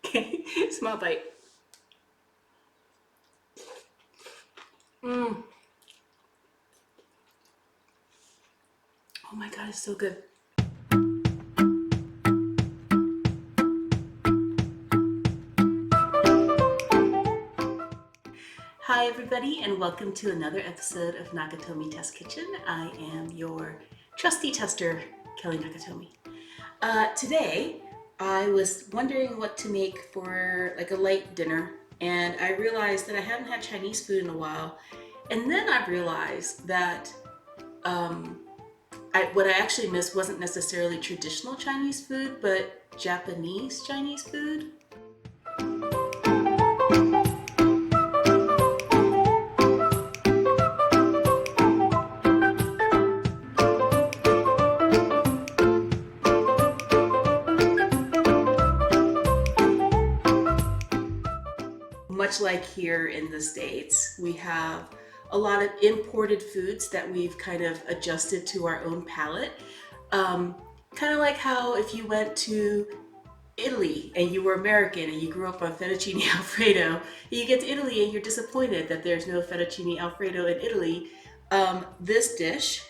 Okay, small bite. Mm. Oh my God, it's so good. Hi everybody, and welcome to another episode of Nakatomi Test Kitchen. I am your trusty tester, Kelly Nakatomi. Today, I was wondering what to make for like a light dinner, and I realized that I haven't had Chinese food in a while. And then I realized that what I actually missed wasn't necessarily traditional Chinese food, but Japanese Chinese food. Much like here in the States, we have a lot of imported foods that we've kind of adjusted to our own palate. Kind of like how if you went to Italy and you were American and you grew up on fettuccine Alfredo, you get to Italy and you're disappointed that there's no fettuccine Alfredo in Italy. This dish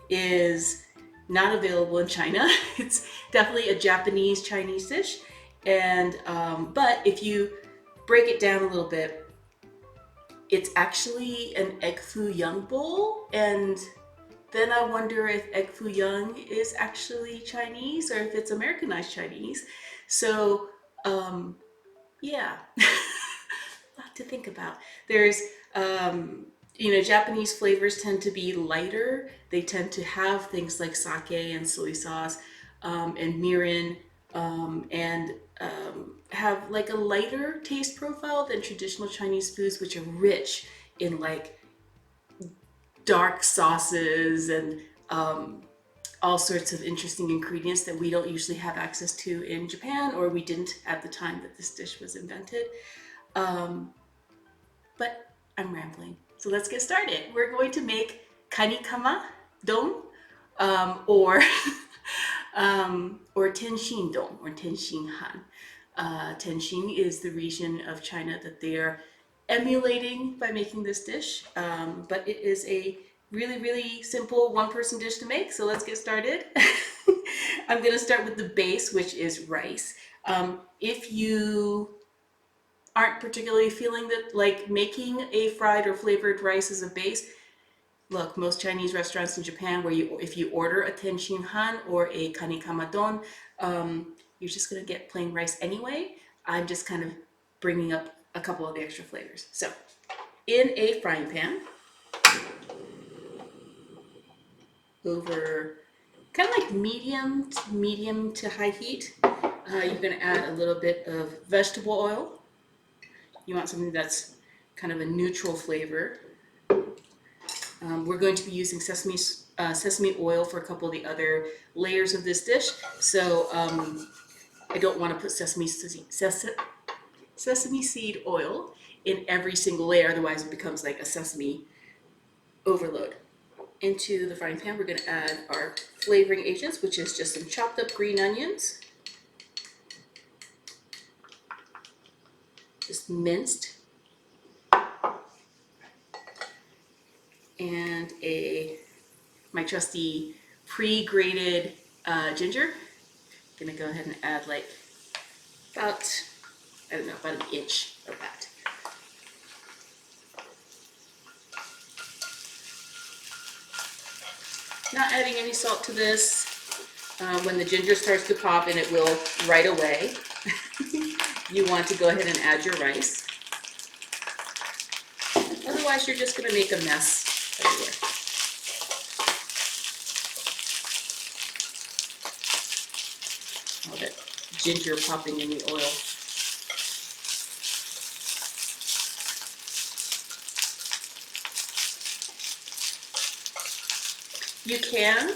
is not available in China. It's definitely a Japanese Chinese dish. And but if you break it down a little bit, it's actually an egg foo young bowl, and then I wonder if egg foo young is actually Chinese or if it's Americanized Chinese. So yeah, a lot to think about. There's Japanese flavors tend to be lighter. They tend to have things like sake and soy sauce and mirin and have like a lighter taste profile than traditional Chinese foods, which are rich in like dark sauces and all sorts of interesting ingredients that we don't usually have access to in Japan, or we didn't at the time that this dish was invented. But I'm rambling. So let's get started. We're going to make Kanikama Don, or or Tenshindon, or Tenshinhan. Tenshin is the region of China that they are emulating by making this dish, but it is a really, really simple one-person dish to make. So let's get started. I'm going to start with the base, which is rice. If you aren't particularly feeling that like making a fried or flavored rice as a base, look, most Chinese restaurants in Japan, where if you order a Tenshin Han or a Kanikama Don, you're just gonna get plain rice anyway. I'm just kind of bringing up a couple of the extra flavors. So, in a frying pan, over kind of like medium to high heat, you're gonna add a little bit of vegetable oil. You want something that's kind of a neutral flavor. We're going to be using sesame oil for a couple of the other layers of this dish. So I don't want to put sesame seed oil in every single layer, otherwise it becomes like a sesame overload. Into the frying pan, we're going to add our flavoring agents, which is just some chopped up green onions, just minced, and my trusty pre-grated ginger. I'm gonna go ahead and add like about an inch of that. Not adding any salt to this. When the ginger starts to pop, and it will right away, you want to go ahead and add your rice. Otherwise, you're just gonna make a mess everywhere. All that ginger popping in the oil. You can,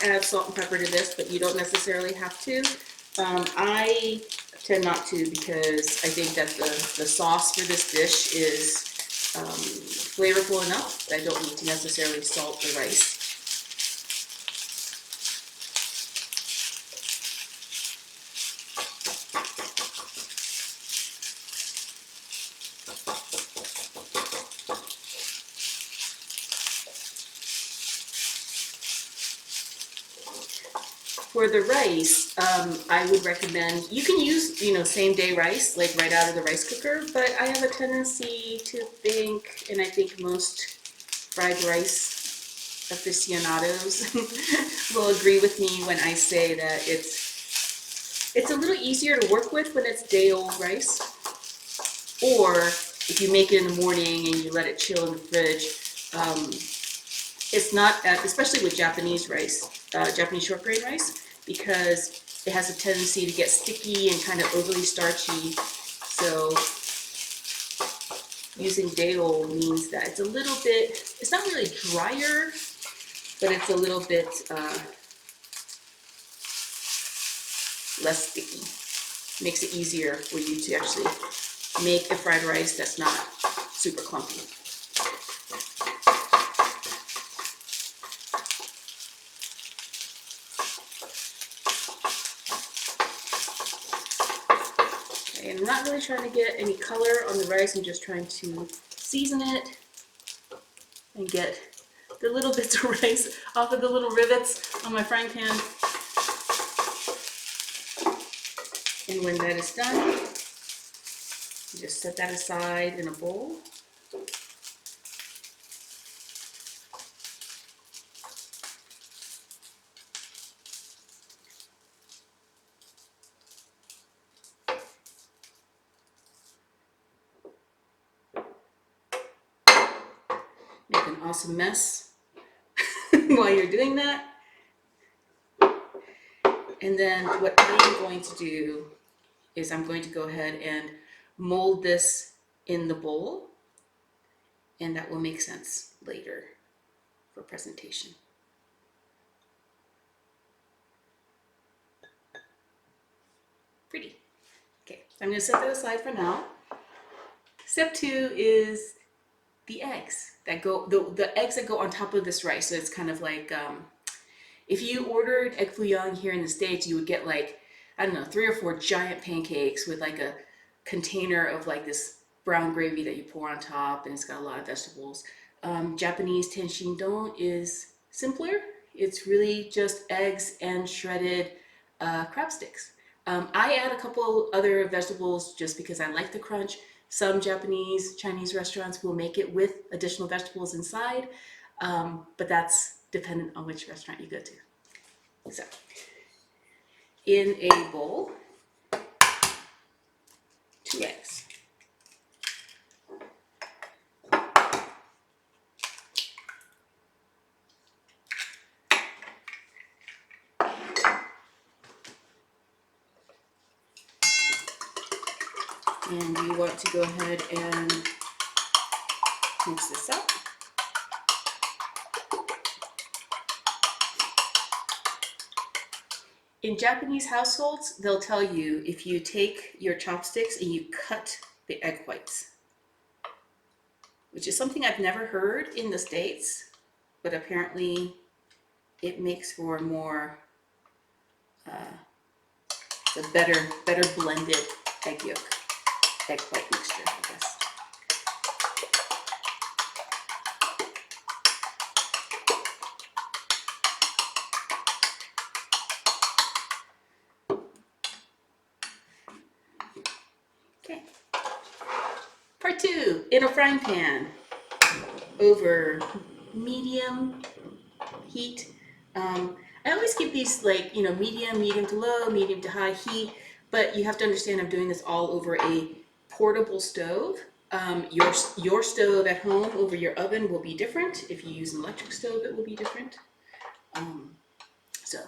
add salt and pepper to this, but you don't necessarily have to. I tend not to because I think that the sauce for this dish is flavorful enough that I don't need to necessarily salt the rice. For the rice, I would recommend, you can use, same day rice, like right out of the rice cooker, but I have a tendency to think, and I think most fried rice aficionados will agree with me when I say that it's a little easier to work with when it's day-old rice, or if you make it in the morning and you let it chill in the fridge. It's not, especially with Japanese rice, Japanese short grain rice, because it has a tendency to get sticky and kind of overly starchy. So using day-old means that it's a little bit, it's not really drier, but it's a little bit less sticky. Makes it easier for you to actually make a fried rice that's not super clumpy. And I'm not really trying to get any color on the rice, I'm just trying to season it and get the little bits of rice off of the little rivets on my frying pan. And when that is done, you just set that aside in a bowl. Make an awesome mess while you're doing that. And then what I'm going to do is I'm going to go ahead and mold this in the bowl, and that will make sense later for presentation. Pretty. Okay, so I'm going to set that aside for now. Step 2 is the eggs that go, the eggs that go on top of this rice. So it's kind of like, if you ordered egg foo young here in the States, you would get like, I don't know, 3 or 4 giant pancakes with like a container of like this brown gravy that you pour on top, and it's got a lot of vegetables. Japanese Tenshin Don is simpler. It's really just eggs and shredded crab sticks. I add a couple other vegetables just because I like the crunch. Some Japanese, Chinese restaurants will make it with additional vegetables inside, but that's dependent on which restaurant you go to. So, in a bowl, 2 eggs. And we want to go ahead and mix this up. In Japanese households, they'll tell you if you take your chopsticks and you cut the egg whites, which is something I've never heard in the States, but apparently it makes for a more, a better blended egg yolk, egg white mixture, I guess. Okay. Part 2, in a frying pan over medium heat. I always keep these like, medium to low, medium to high heat, but you have to understand I'm doing this all over a portable stove. Your stove at home over your oven will be different. If you use an electric stove, it will be different. So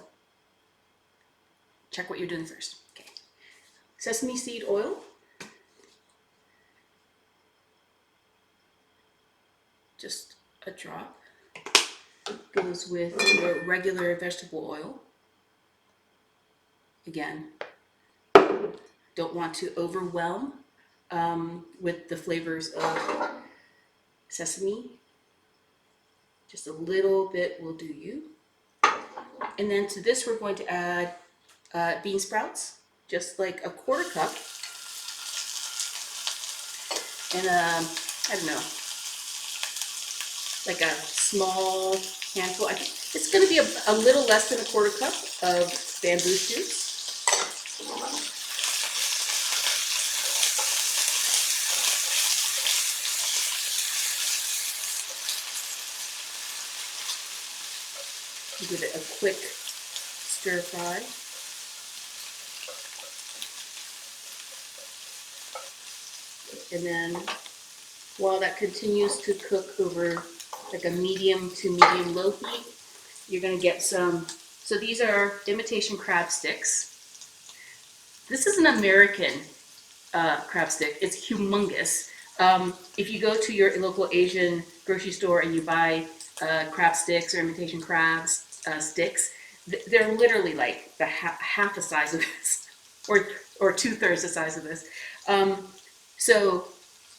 check what you're doing first. Okay. Sesame seed oil. Just a drop. Goes with your regular vegetable oil. Again, don't want to overwhelm with the flavors of sesame. Just a little bit will do you. And then to this we're going to add bean sprouts, just like a 1/4 cup. And I don't know, like a small handful. I think it's going to be a little less than a 1/4 cup of bamboo shoots. Give it a quick stir fry. And then while that continues to cook over like a medium to medium low heat, you're going to get some, so these are imitation crab sticks. This is an American crab stick. It's humongous. If you go to your local Asian grocery store and you buy crab sticks or imitation crabs sticks, they're literally like the half the size of this, or 2/3 the size of this. So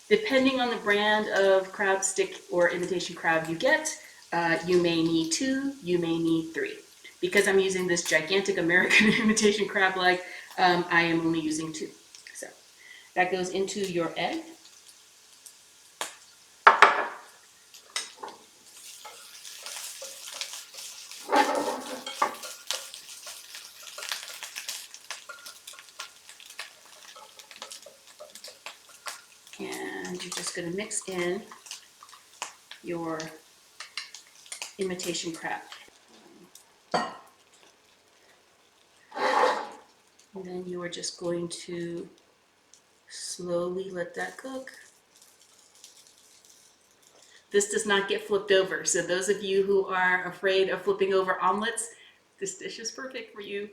depending on the brand of crab stick or imitation crab you get, you may need 2, you may need 3. Because I'm using this gigantic American imitation crab leg, I am only using 2. So that goes into your egg. And you're just going to mix in your imitation crab. And then you are just going to slowly let that cook. This does not get flipped over. So those of you who are afraid of flipping over omelets, this dish is perfect for you.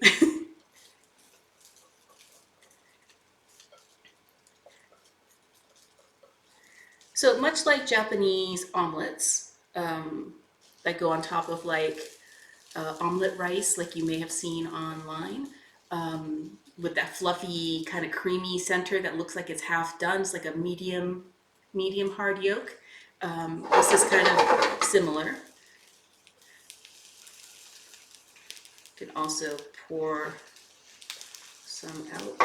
So much like Japanese omelets that go on top of like omelet rice, like you may have seen online, with that fluffy kind of creamy center that looks like it's half done. It's like a medium hard yolk. This is kind of similar. You can also pour some out.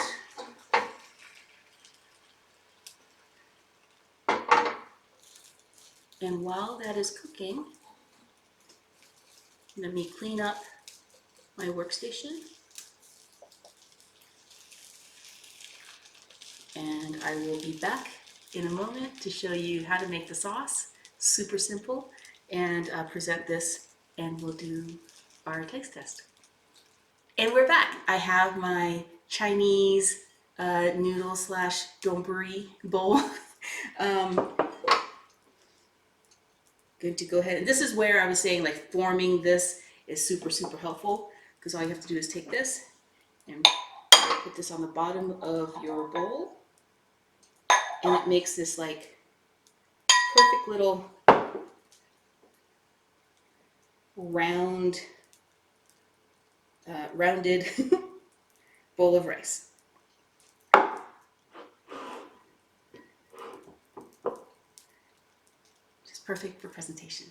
And while that is cooking, let me clean up my workstation. And I will be back in a moment to show you how to make the sauce. Super simple. And present this, and we'll do our taste test. And we're back. I have my Chinese noodle / donburi bowl. Good to go ahead. And this is where I was saying like forming this is super helpful, because all you have to do is take this and put this on the bottom of your bowl, and it makes this like perfect little rounded bowl of rice. Just perfect for presentation.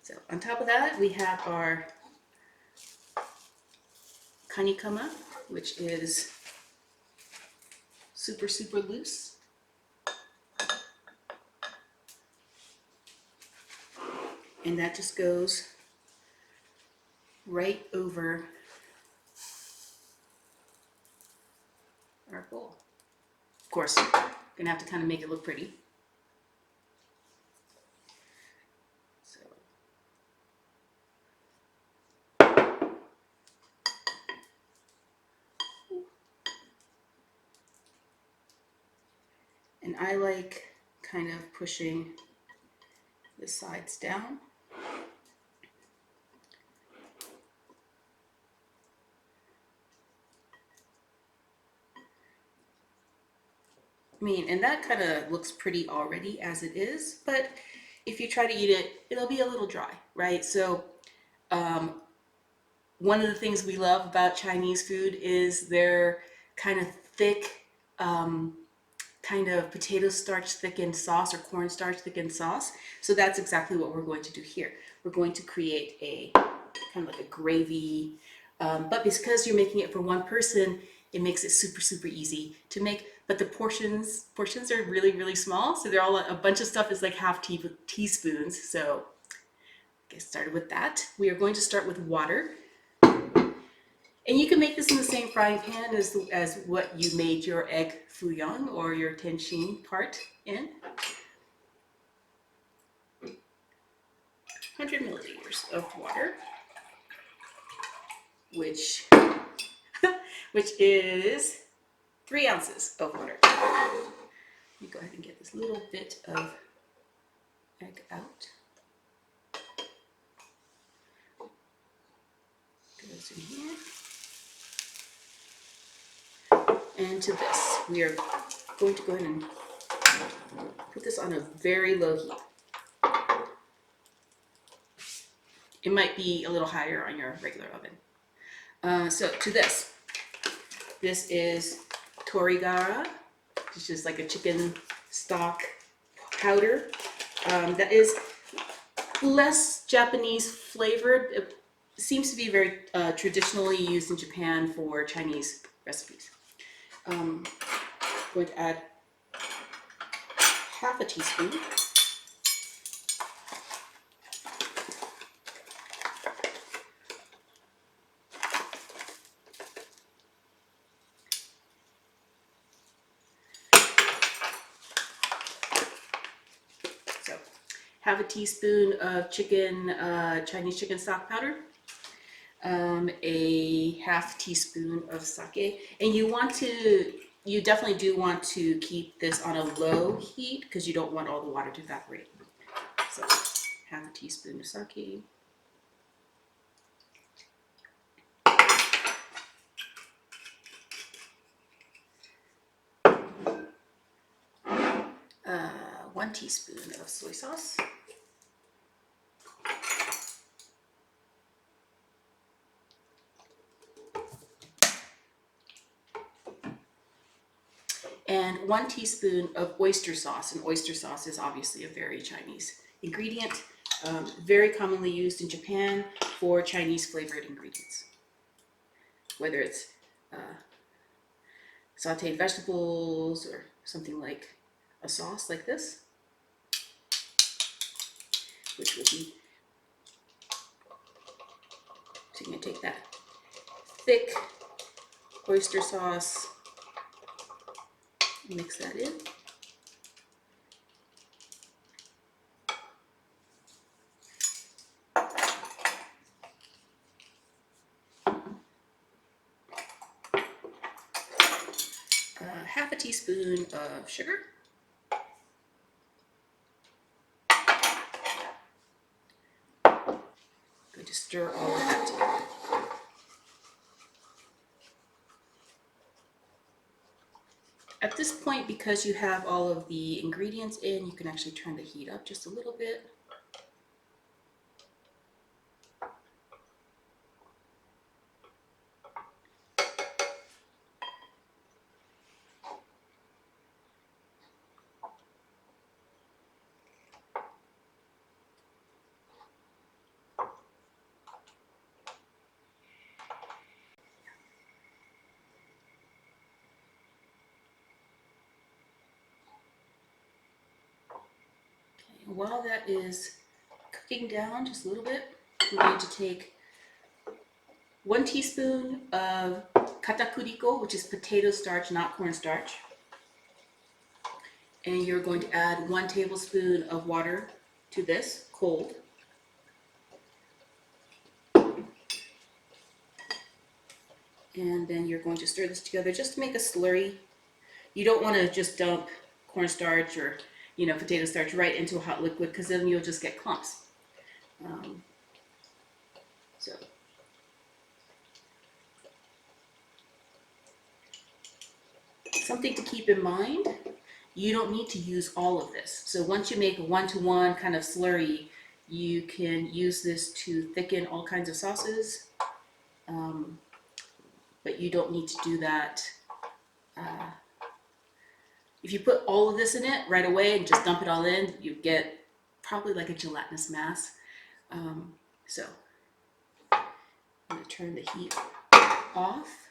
So on top of that, we have our Kanikama, which is super loose. And that just goes right over our bowl. Of course, gonna have to kind of make it look pretty. So, and I like kind of pushing the sides down. I mean, and that kind of looks pretty already as it is, but if you try to eat it, it'll be a little dry, right? So one of the things we love about Chinese food is their kind of thick, kind of potato starch thickened sauce or cornstarch thickened sauce. So that's exactly what we're going to do here. We're going to create a kind of like a gravy, but because you're making it for one person, it makes it super easy to make. But the portions are really small, so they're all a bunch of stuff is like half teaspoons. So get started with that. We are going to start with water. And you can make this in the same frying pan as what you made your egg fouillon or your tenshin part in. 100 milliliters of water, which is 3 ounces of water. Let me go ahead and get this little bit of egg out. Goes in here. And to this, we are going to go ahead and put this on a very low heat. It might be a little higher on your regular oven. So to this is torigara, which is like a chicken stock powder. That is less Japanese flavored. It seems to be very traditionally used in Japan for Chinese recipes. I'm going to add half a teaspoon. So, half a teaspoon of Chinese chicken stock powder. A half teaspoon of sake, and you definitely do want to keep this on a low heat because you don't want all the water to evaporate. So half a teaspoon of sake, uh, 1 teaspoon of soy sauce, and 1 teaspoon of oyster sauce. And oyster sauce is obviously a very Chinese ingredient, very commonly used in Japan for Chinese flavored ingredients. Whether it's sauteed vegetables or something like a sauce like this, which would be, so you're going to take that thick oyster sauce, mix that in. Half a teaspoon of sugar. Going to stir all of that together. At this point, because you have all of the ingredients in, you can actually turn the heat up just a little bit. While that is cooking down just a little bit, we're going to take 1 teaspoon of katakuriko, which is potato starch, not cornstarch. And you're going to add 1 tablespoon of water to this, cold. And then you're going to stir this together just to make a slurry. You don't want to just dump cornstarch or potato starch right into a hot liquid, because then you'll just get clumps. So something to keep in mind, you don't need to use all of this. So once you make a 1-to-1 kind of slurry, you can use this to thicken all kinds of sauces, but you don't need to do that. If you put all of this in it right away and just dump it all in, you get probably like a gelatinous mass. So I'm going to turn the heat off.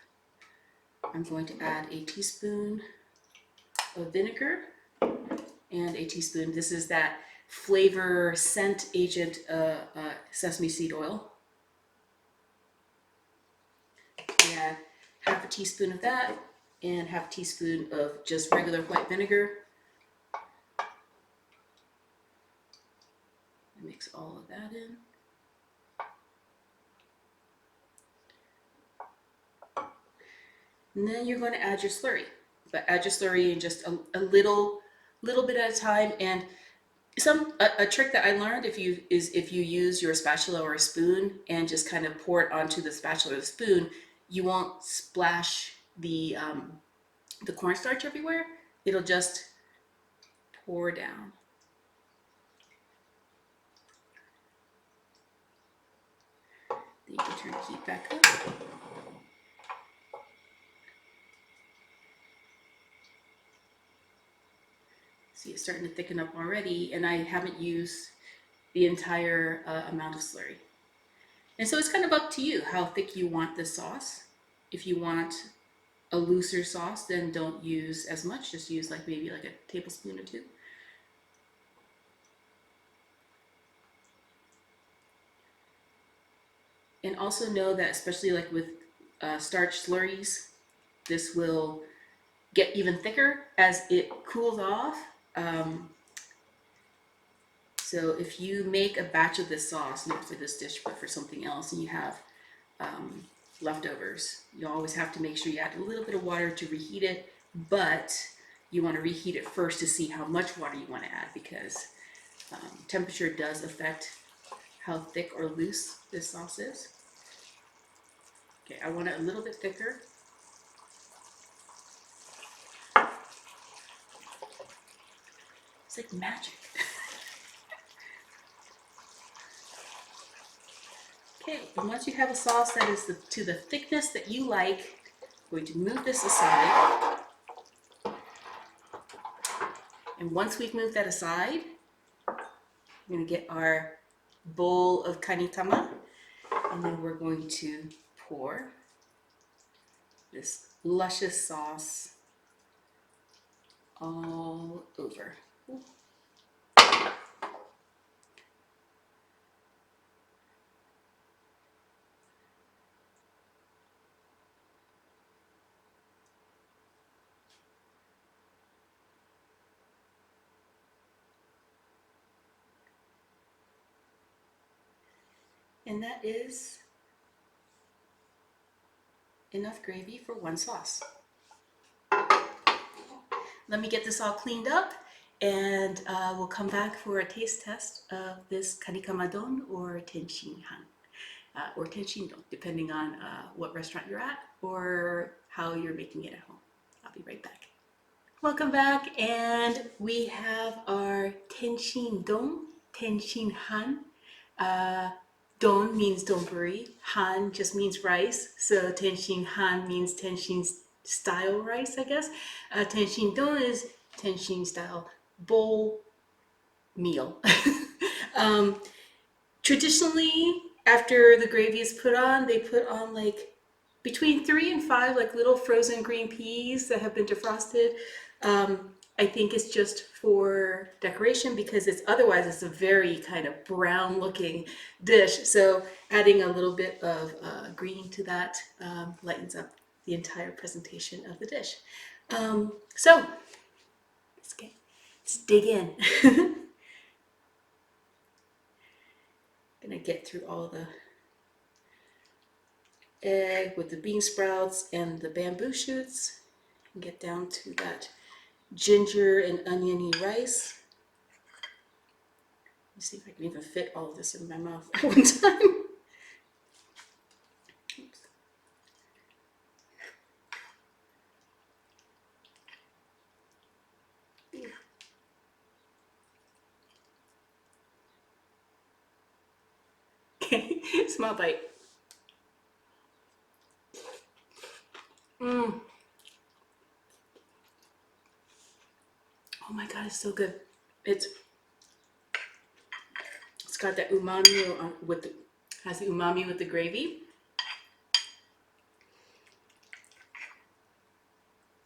I'm going to add a teaspoon of vinegar and a teaspoon, this is that flavor scent agent, sesame seed oil. add half a teaspoon of that and half a teaspoon of just regular white vinegar. Mix all of that in. And then you're going to add your slurry, but add your slurry in just a little bit at a time. And a trick that I learned if you use your spatula or a spoon and just kind of pour it onto the spatula or the spoon, you won't splash the cornstarch everywhere. It'll just pour down. Then you can turn the heat back up. See, it's starting to thicken up already, and I haven't used the entire amount of slurry. And so it's kind of up to you how thick you want this sauce. If you want a looser sauce, then don't use as much. Just use like maybe like a tablespoon or two. And also know that, especially like with starch slurries, this will get even thicker as it cools off. So if you make a batch of this sauce, not for this dish, but for something else, and you have leftovers, you always have to make sure you add a little bit of water to reheat it, but you want to reheat it first to see how much water you want to add, because temperature does affect how thick or loose this sauce is. Okay, I want it a little bit thicker. It's like magic. Okay, and once you have a sauce that is to the thickness that you like, I'm going to move this aside. And once we've moved that aside, we're going to get our bowl of Kani Tama, and then we're going to pour this luscious sauce all over. And that is enough gravy for one sauce. Let me get this all cleaned up, and we'll come back for a taste test of this Kanikama Don or Tenshinhan, or Tenshindon, depending on what restaurant you're at or how you're making it at home. I'll be right back. Welcome back, and we have our Tenshin Don, Tenshin Han. Don means Donburi, Han just means rice, so Tenshin Han means Tenshin style rice, I guess. Tenshin Don is Tenshin style bowl meal. Traditionally, after the gravy is put on, they put on like between 3 and 5 like little frozen green peas that have been defrosted. I think it's just for decoration, because otherwise it's a very kind of brown looking dish. So adding a little bit of green to that lightens up the entire presentation of the dish. So let's dig in. Gonna get through all the egg with the bean sprouts and the bamboo shoots and get down to that ginger and oniony rice. Let me see if I can even fit all of this in my mouth at one time. Oops. Okay, small bite. Oh my god, it's so good. It's got that umami has the umami with the gravy.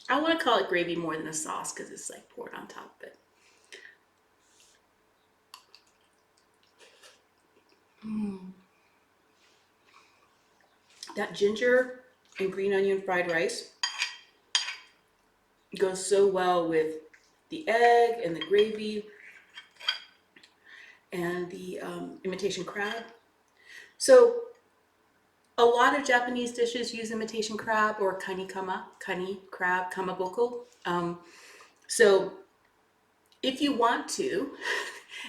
I want to call it gravy more than a sauce because it's like poured on top, but that ginger and green onion fried rice. It goes so well with the egg and the gravy and the imitation crab. So a lot of Japanese dishes use imitation crab or kani crab kamaboko. So if you want to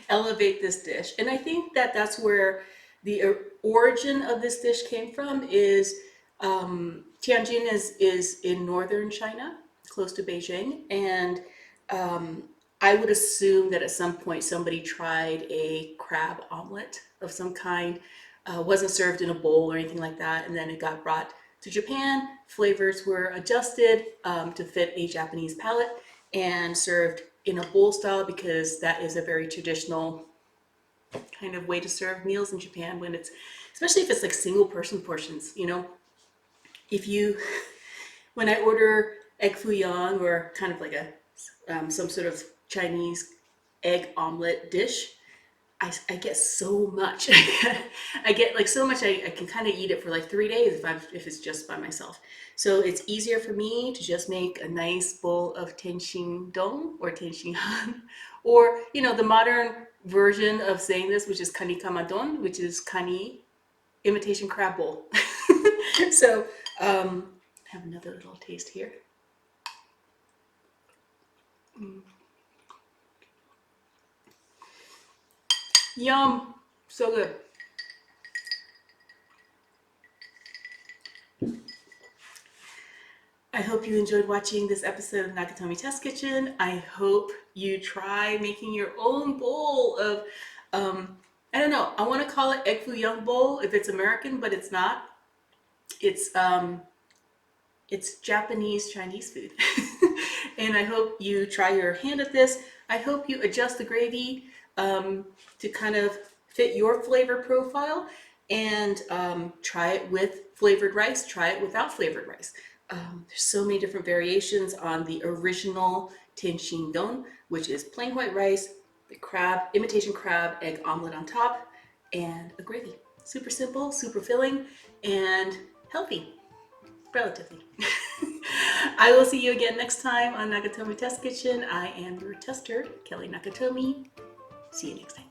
elevate this dish, and I think that that's where the origin of this dish came from is Tianjin is in northern China, close to Beijing, and I would assume that at some point somebody tried a crab omelet of some kind, wasn't served in a bowl or anything like that, and then it got brought to Japan. Flavors were adjusted to fit a Japanese palate and served in a bowl style because that is a very traditional kind of way to serve meals in Japan when it's, especially if it's like single person portions, you know. If you, when I order egg foo young or kind of like a some sort of Chinese egg omelet dish, I get so much. I get like so much. I can kind of eat it for like 3 days if it's just by myself. So it's easier for me to just make a nice bowl of Tenshin Don or Tenshin Han, or you know the modern version of saying this, which is Kanikama Don, which is kani imitation crab bowl. So have another little taste here. Yum, so good. I hope you enjoyed watching this episode of Nakatomi Test Kitchen. I hope you try making your own bowl of, I don't know, I want to call it egg foo young bowl if it's American, but it's not. It's Japanese Chinese food. And I hope you try your hand at this. I hope you adjust the gravy to kind of fit your flavor profile, and try it with flavored rice, try it without flavored rice. There's so many different variations on the original Tenshindon, which is plain white rice, the crab, imitation crab, egg omelet on top, and a gravy. Super simple, super filling, and healthy, relatively. I will see you again next time on Nakatomi Test Kitchen. I am your tester, Kelly Nakatomi. See you next time.